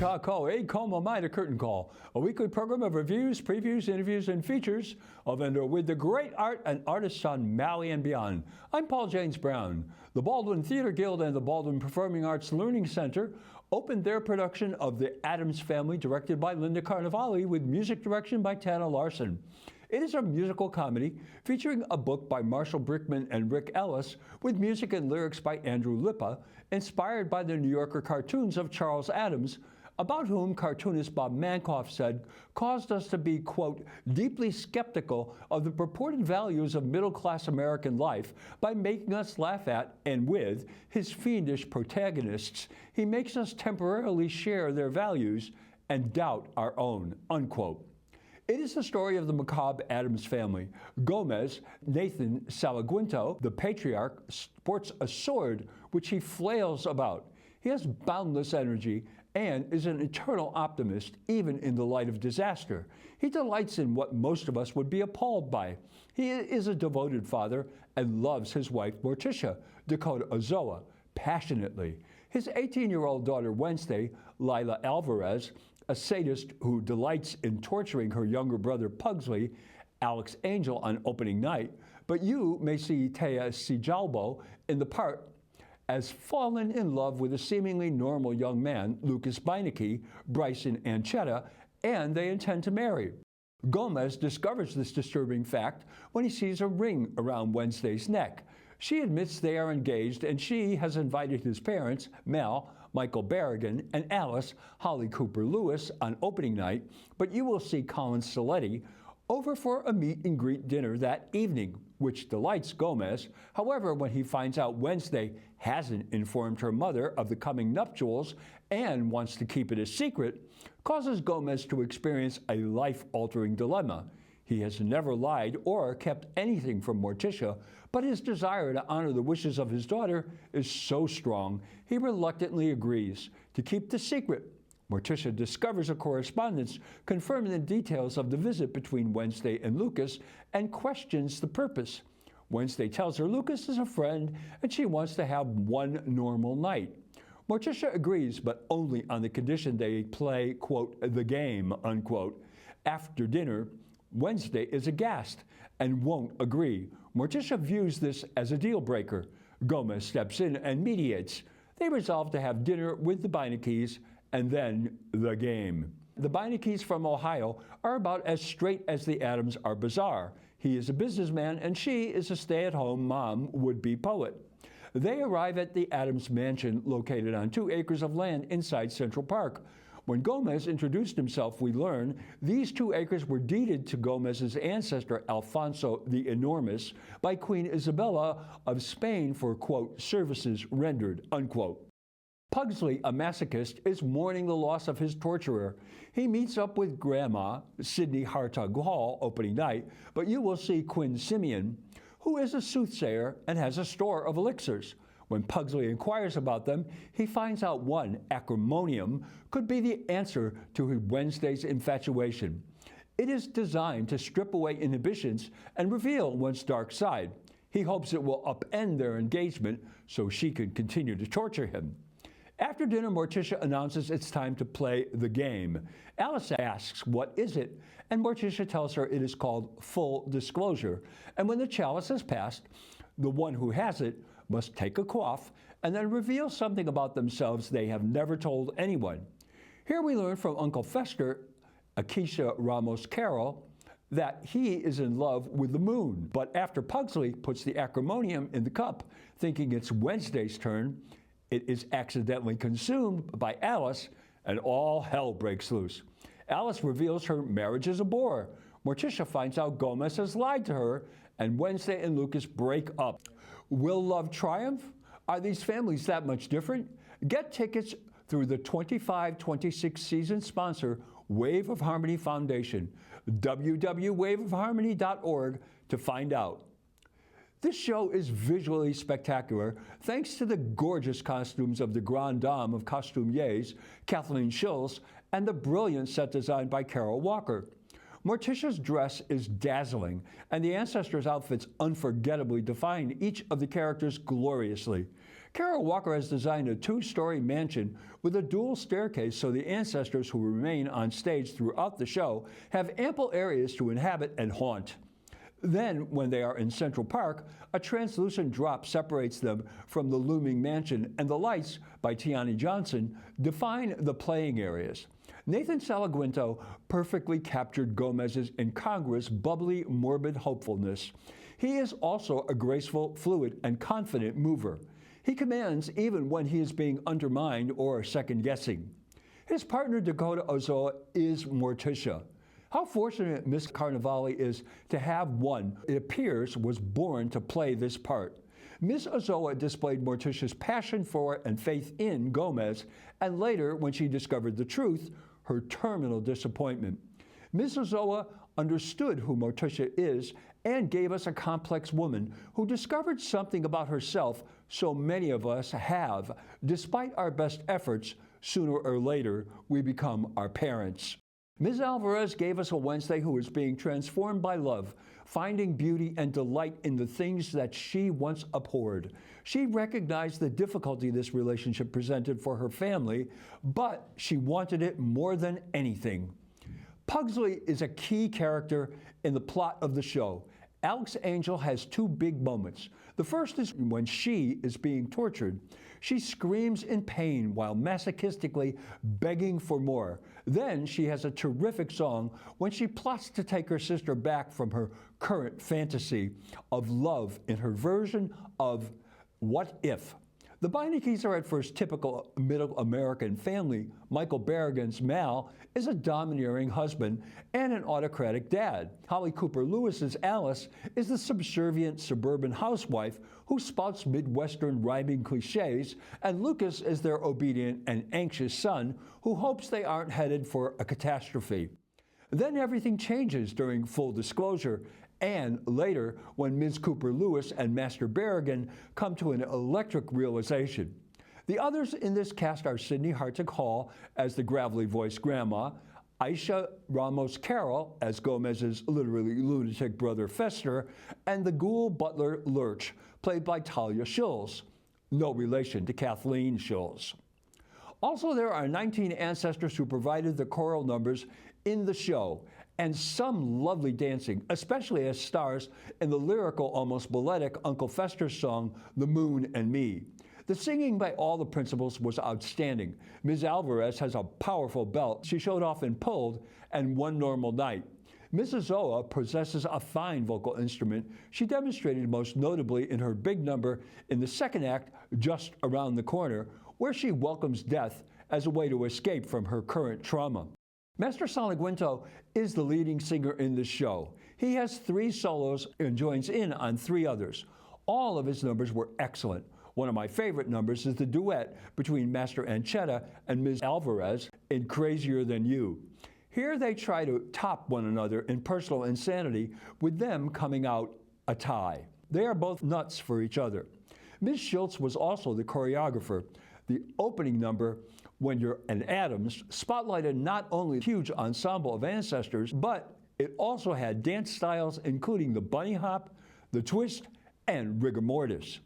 Kako, a como mai, curtain call, a weekly program of reviews, previews, interviews, and features of and with the great art and artists on Maui and beyond. I'm Paul James Brown. The Baldwin Theater Guild and the Baldwin Performing Arts Learning Center opened their production of The Addams Family, directed by Linda Carnevale, with music direction by Tana Larson. It is a musical comedy featuring a book by Marshall Brickman and Rick Ellis with music and lyrics by Andrew Lippa, inspired by the New Yorker cartoons of Charles Addams, about whom cartoonist Bob Mankoff said caused us to be, quote, deeply skeptical of the purported values of middle-class American life by making us laugh at and with his fiendish protagonists. He makes us temporarily share their values and doubt our own, unquote. It is the story of the macabre Addams family. Gomez, Nathan Salaguintoʻs, the patriarch, sports a sword which he flails about. He has boundless energy and is an eternal optimist, even in the light of disaster. He delights in what most of us would be appalled by. He is a devoted father and loves his wife, Morticia, Dakota Ozoaʻs, passionately. His 18-year-old daughter, Wednesday, Lillah Alvarezʻs, a sadist who delights in torturing her younger brother, Pugsley, Alex Angel, on opening night, but you may see Taya Sijalbo in the part as fallen in love with a seemingly normal young man, Lucas Beinecke, Bryson Anchetta, and they intend to marry. Gomez discovers this disturbing fact when he sees a ring around Wednesday's neck. She admits they are engaged, and she has invited his parents, Mel, Michael Berrigan, and Alice, Holly Cooper Lewis, on opening night, but you will see Colin Saletti over for a meet-and-greet dinner that evening, which delights Gomez. However, when he finds out Wednesday hasn't informed her mother of the coming nuptials and wants to keep it a secret, causes Gomez to experience a life-altering dilemma. He has never lied or kept anything from Morticia, but his desire to honor the wishes of his daughter is so strong, he reluctantly agrees to keep the secret. Morticia discovers a correspondence confirming the details of the visit between Wednesday and Lucas and questions the purpose. Wednesday tells her Lucas is a friend and she wants to have one normal night. Morticia agrees, but only on the condition they play, quote, the game, unquote. After dinner, Wednesday is aghast and won't agree. Morticia views this as a deal breaker. Gomez steps in and mediates. They resolve to have dinner with the Beineckes and then the game. The Beineckes from Ohio are about as straight as the Addams are bizarre. He is a businessman and she is a stay-at-home mom would-be poet. They arrive at the Addams mansion located on 2 acres of land inside Central Park. When Gomez introduced himself, we learn these 2 acres were deeded to Gomez's ancestor Alfonso the Enormous by Queen Isabella of Spain for, quote, services rendered, unquote. Pugsley, a masochist, is mourning the loss of his torturer. He meets up with Grandma, Sidney Hartog Hall, opening night, but you will see Quinn Simeon, who is a soothsayer and has a store of elixirs. When Pugsley inquires about them, he finds out one, acrimonium, could be the answer to Wednesday's infatuation. It is designed to strip away inhibitions and reveal one's dark side. He hopes it will upend their engagement so she can continue to torture him. After dinner, Morticia announces it's time to play the game. Alice asks, what is it? And Morticia tells her it is called full disclosure. And when the chalice is passed, the one who has it must take a quaff and then reveal something about themselves they have never told anyone. Here we learn from Uncle Fester, Akeisha Ramos Carroll, that he is in love with the moon. But after Pugsley puts the acrimonium in the cup, thinking it's Wednesday's turn, it is accidentally consumed by Alice, and all hell breaks loose. Alice reveals her marriage is a bore. Morticia finds out Gomez has lied to her, and Wednesday and Lucas break up. Will love triumph? Are these families that much different? Get tickets through the 25-26 season sponsor, Wave of Harmony Foundation, www.waveofharmony.org to find out. This show is visually spectacular thanks to the gorgeous costumes of the Grande Dame of Costumiers, Kathleen Schulz, and the brilliant set design by Carol Walker. Morticia's dress is dazzling, and the ancestors' outfits unforgettably define each of the characters gloriously. Carol Walker has designed a two-story mansion with a dual staircase so the ancestors who remain on stage throughout the show have ample areas to inhabit and haunt. Then, when they are in Central Park, a translucent drop separates them from the looming mansion, and the lights, by Tiani Johnson, define the playing areas. Nathan Salaguinto perfectly captured Gomez's incongruous, bubbly, morbid hopefulness. He is also a graceful, fluid, and confident mover. He commands even when he is being undermined or second-guessing. His partner, Dakota Ozoaʻs, is Morticia. How fortunate Miss Carnevale is to have one, it appears, was born to play this part. Ms. Ozoaʻs displayed Morticia's passion for and faith in Gomez, and later, when she discovered the truth, her terminal disappointment. Ms. Ozoaʻs understood who Morticia is and gave us a complex woman who discovered something about herself so many of us have. Despite our best efforts, sooner or later, we become our parents. Ms. Alvarezʻs gave us a Wednesday who is being transformed by love, finding beauty and delight in the things that she once abhorred. She recognized the difficulty this relationship presented for her family, but she wanted it more than anything. Pugsley is a key character in the plot of the show. Alex Angel has two big moments. The first is when she is being tortured. She screams in pain while masochistically begging for more. Then she has a terrific song when she plots to take her sister back from her current fantasy of love in her version of What If? The Beineckes are at first typical middle American family. Michael Berrigan's Mal is a domineering husband and an autocratic dad. Holly Cooper Lewis's Alice is the subservient suburban housewife who spouts Midwestern rhyming cliches, and Lucas is their obedient and anxious son who hopes they aren't headed for a catastrophe. Then everything changes during Full Disclosure, and later when Ms. Cooper Lewis and Master Berrigan come to an electric realization. The others in this cast are Sydney Hartig Hall as the gravelly-voiced grandma, Aisha Ramos Carroll as Gomez's literally lunatic brother Fester, and the ghoul butler Lurch, played by Talia Schulz, no relation to Kathleen Schulz. Also, there are 19 ancestors who provided the choral numbers in the show, and some lovely dancing, especially as stars in the lyrical, almost balletic Uncle Fester song, The Moon and Me. The singing by all the principals was outstanding. Ms. Alvarezʻs has a powerful belt she showed off in Pulled and One Normal Night. Mrs. Ozoaʻs possesses a fine vocal instrument she demonstrated most notably in her big number in the second act, Just Around the Corner, where she welcomes death as a way to escape from her current trauma. Master Salaguinto is the leading singer in the show. He has 3 solos and joins in on 3 others. All of his numbers were excellent. One of my favorite numbers is the duet between Master Anchetta and Ms. Alvarezʻs in Crazier Than You. Here they try to top one another in personal insanity, with them coming out a tie. They are both nuts for each other. Ms. Schultz was also the choreographer. The opening number, When You're an Addams, spotlighted not only a huge ensemble of ancestors, but it also had dance styles including the bunny hop, the twist, and rigor mortis.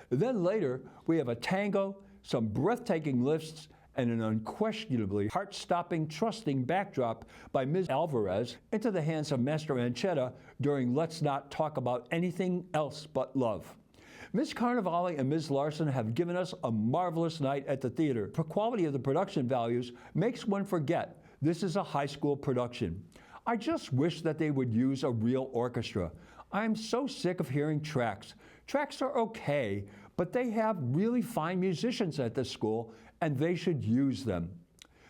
Then later, we have a tango, some breathtaking lifts, and an unquestionably heart-stopping, trusting backdrop by Ms. Alvarezʻs into the hands of Master Anchetta during Let's Not Talk About Anything Else But Love. Ms. Carnevale and Ms. Larson have given us a marvelous night at the theater. The quality of the production values makes one forget this is a high school production. I just wish that they would use a real orchestra. I'm so sick of hearing tracks. Tracks are okay, but they have really fine musicians at this school, and they should use them.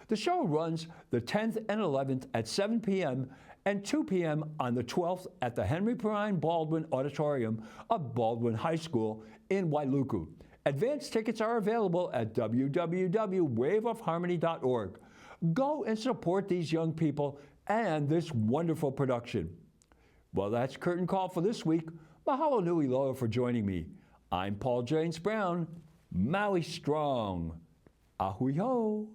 The show runs the 10th and 11th at 7 p.m. and 2 p.m. on the 12th at the Henry Perrine Baldwin Auditorium of Baldwin High School in Wailuku. Advance tickets are available at www.waveofharmony.org. Go and support these young people and this wonderful production. Well, that's Curtain Call for this week. Mahalo nui loa for joining me. I'm Paul James Brown. Maui strong. Ahui ho.